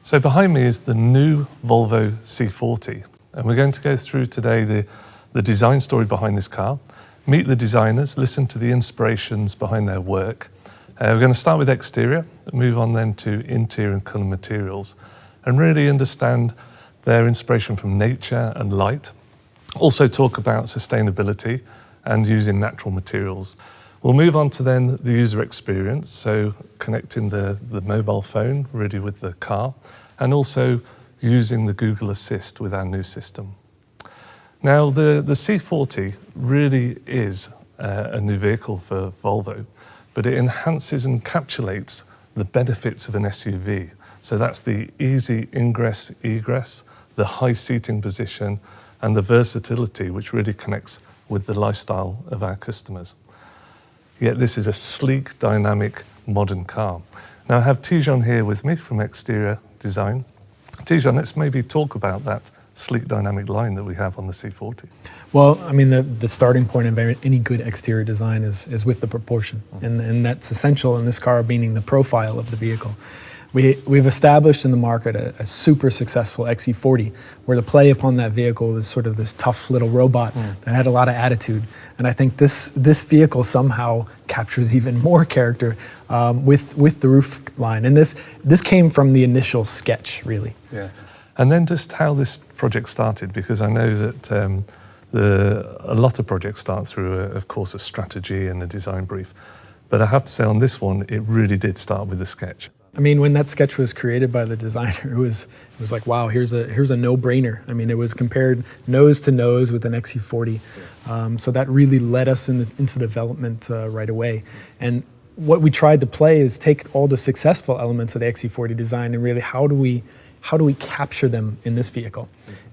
So behind me is the new Volvo C40, and we're going to go through today the design story behind this car, meet the designers, listen to the inspirations behind their work. We're going to start with exterior, move on then to interior and colour materials, and really understand their inspiration from nature and light. Also talk about sustainability and using natural materials. We'll move on to then the user experience, so connecting the mobile phone really with the car, and also using the Google Assist with our new system. Now, the C40 really is a new vehicle for Volvo, but it enhances and encapsulates the benefits of an SUV. So that's the easy ingress, egress, the high seating position, and the versatility, which really connects with the lifestyle of our customers. Yet this is a sleek, dynamic, modern car. Now I have Thanan here with me from Exterior Design. Thanan, let's maybe talk about that sleek, dynamic line that we have on the C40. Well, I mean, the starting point of any good exterior design is with the proportion, and that's essential in this car, meaning the profile of the vehicle. We've established in the market a super successful XC40, where the play upon that vehicle was sort of this tough little robot that had a lot of attitude. And I think this vehicle somehow captures even more character with the roof line. And this came from the initial sketch, really. Yeah. And then just how this project started, because I know that a lot of projects start through, of course, a strategy and a design brief. But I have to say on this one, it really did start with a sketch. I mean, when that sketch was created by the designer, it was like, wow, here's a no-brainer. I mean, it was compared nose to nose with an XC40. So that really led us into development right away. And what we tried to play is take all the successful elements of the XC40 design and really how do we capture them in this vehicle?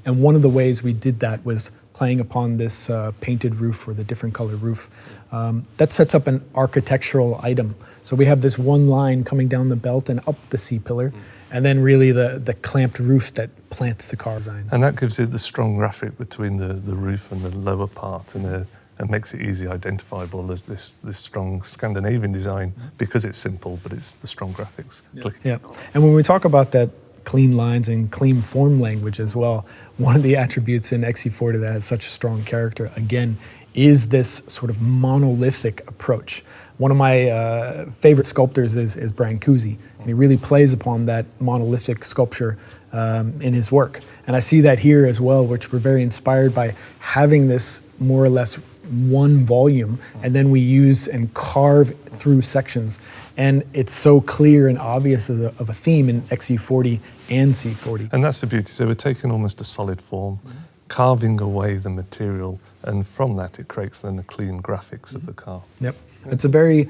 And one of the ways we did that was playing upon this painted roof or the different color roof. That sets up an architectural item. So we have this one line coming down the belt and up the C-pillar, and then really the clamped roof that plants the car design. And that gives it the strong graphic between the roof and the lower part, and makes it easily identifiable as this strong Scandinavian design, because it's simple, but it's the strong graphics. Yeah, and when we talk about that clean lines and clean form language as well, one of the attributes in XC40 that has such a strong character, again, is this sort of monolithic approach. One of my favorite sculptors is Brancusi, and he really plays upon that monolithic sculpture in his work. And I see that here as well, which we're very inspired by having this more or less one volume, and then we use and carve through sections. And it's so clear and obvious of a theme in XC40 and C40. And that's the beauty. So we're taking almost a solid form, carving away the material, and from that it creates then the clean graphics of the car. Yep. It's a very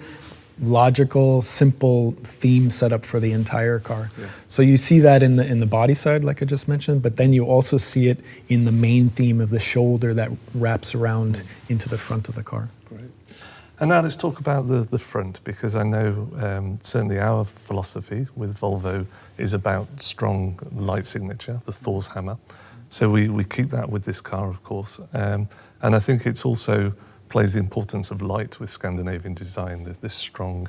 logical, simple theme setup for the entire car. Yeah. So you see that in the body side, like I just mentioned, but then you also see it in the main theme of the shoulder that wraps around into the front of the car. Great. And now let's talk about the front, because I know certainly our philosophy with Volvo is about strong light signature, the Thor's hammer. So we keep that with this car, of course. And I think it's also plays the importance of light with Scandinavian design, this strong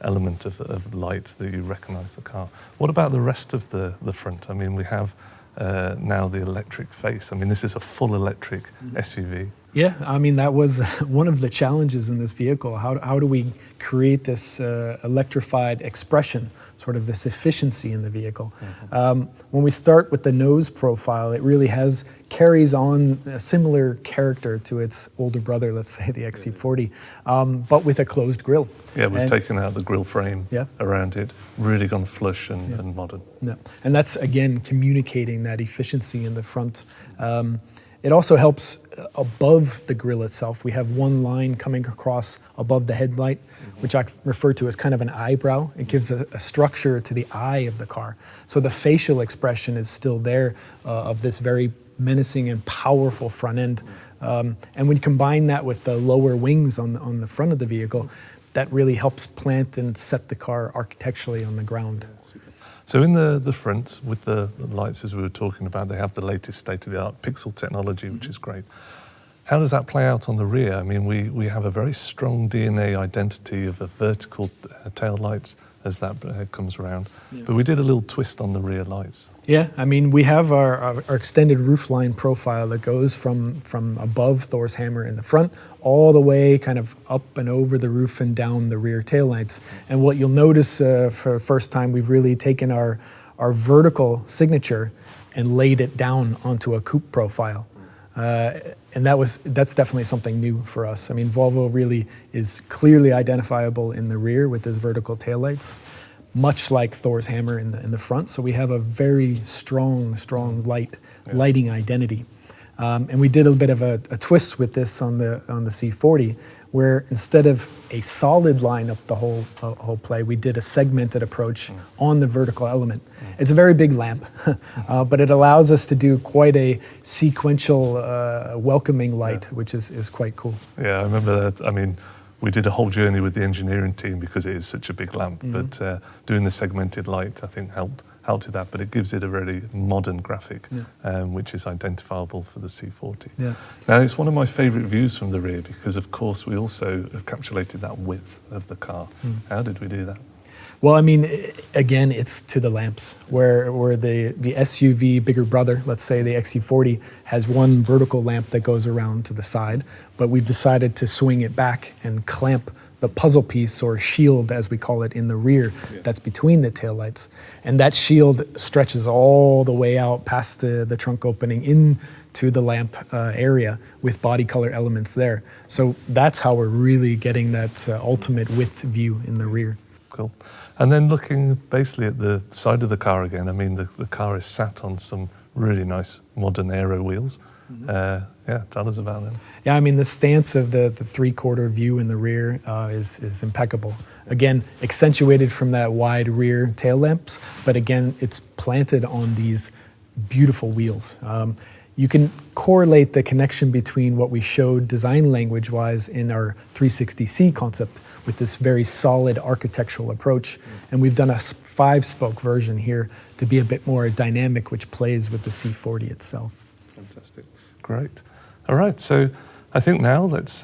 element of light that you recognise the car. What about the rest of the front? I mean, we have now the electric face. I mean, this is a full electric SUV. Yeah, I mean, that was one of the challenges in this vehicle. How do we create this electrified expression, sort of this efficiency in the vehicle? When we start with the nose profile, it really carries on a similar character to its older brother, let's say the XC40, but with a closed grille. Yeah, we've taken out the grille frame around it, really gone flush and modern. Yeah. And that's, again, communicating that efficiency in the front. It also helps above the grille itself. We have one line coming across above the headlight, which I refer to as kind of an eyebrow. It gives a structure to the eye of the car. So the facial expression is still there of this very menacing and powerful front end. And when you combine that with the lower wings on the front of the vehicle, that really helps plant and set the car architecturally on the ground. So in the front, with the lights as we were talking about, they have the latest state-of-the-art pixel technology, which is great. How does that play out on the rear? I mean, we have a very strong DNA identity of a vertical tail lights as that comes around, but we did a little twist on the rear lights. Yeah, I mean, we have our extended roofline profile that goes from above Thor's hammer in the front all the way kind of up and over the roof and down the rear taillights. And what you'll notice for the first time, we've really taken our vertical signature and laid it down onto a coupe profile. And that's definitely something new for us. I mean, Volvo really is clearly identifiable in the rear with this vertical taillights, much like Thor's hammer in the front. So we have a very strong lighting identity. And we did a bit of a twist with this on the C40, where instead of a solid line up the whole play, we did a segmented approach on the vertical element. It's a very big lamp, but it allows us to do quite a sequential, welcoming light, which is quite cool. Yeah, I remember that. I mean, we did a whole journey with the engineering team because it is such a big lamp, but doing the segmented light, I think, helped with that, but it gives it a very modern graphic, which is identifiable for the C40. Yeah. Now, it's one of my favourite views from the rear because, of course, we also encapsulated that width of the car. How did we do that? Well, I mean, again, it's to the lamps, where the SUV bigger brother, let's say the XC40, has one vertical lamp that goes around to the side, but we've decided to swing it back and clamp the puzzle piece, or shield as we call it, in the rear that's between the taillights. And that shield stretches all the way out past the trunk opening into the lamp area with body color elements there. So that's how we're really getting that ultimate width view in the rear. Cool. And then looking basically at the side of the car again, I mean, the car is sat on some really nice modern aero wheels. Tell us about them. Yeah, I mean, the stance of the three-quarter view in the rear is impeccable. Again, accentuated from that wide rear tail lamps, but again, it's planted on these beautiful wheels. You can correlate the connection between what we showed design language-wise in our 360C concept with this very solid architectural approach. And we've done a 5-spoke version here to be a bit more dynamic, which plays with the C40 itself. Fantastic. Great. All right, so I think now let's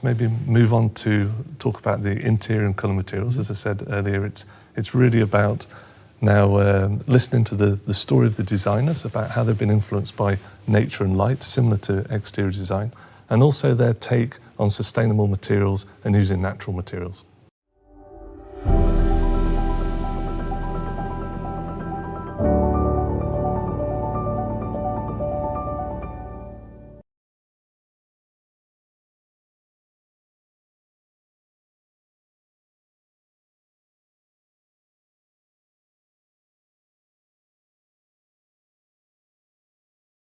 maybe move on to talk about the interior and colour materials. As I said earlier, it's really about now listening to the story of the designers, about how they've been influenced by nature and light, similar to exterior design, and also their take on sustainable materials and using natural materials.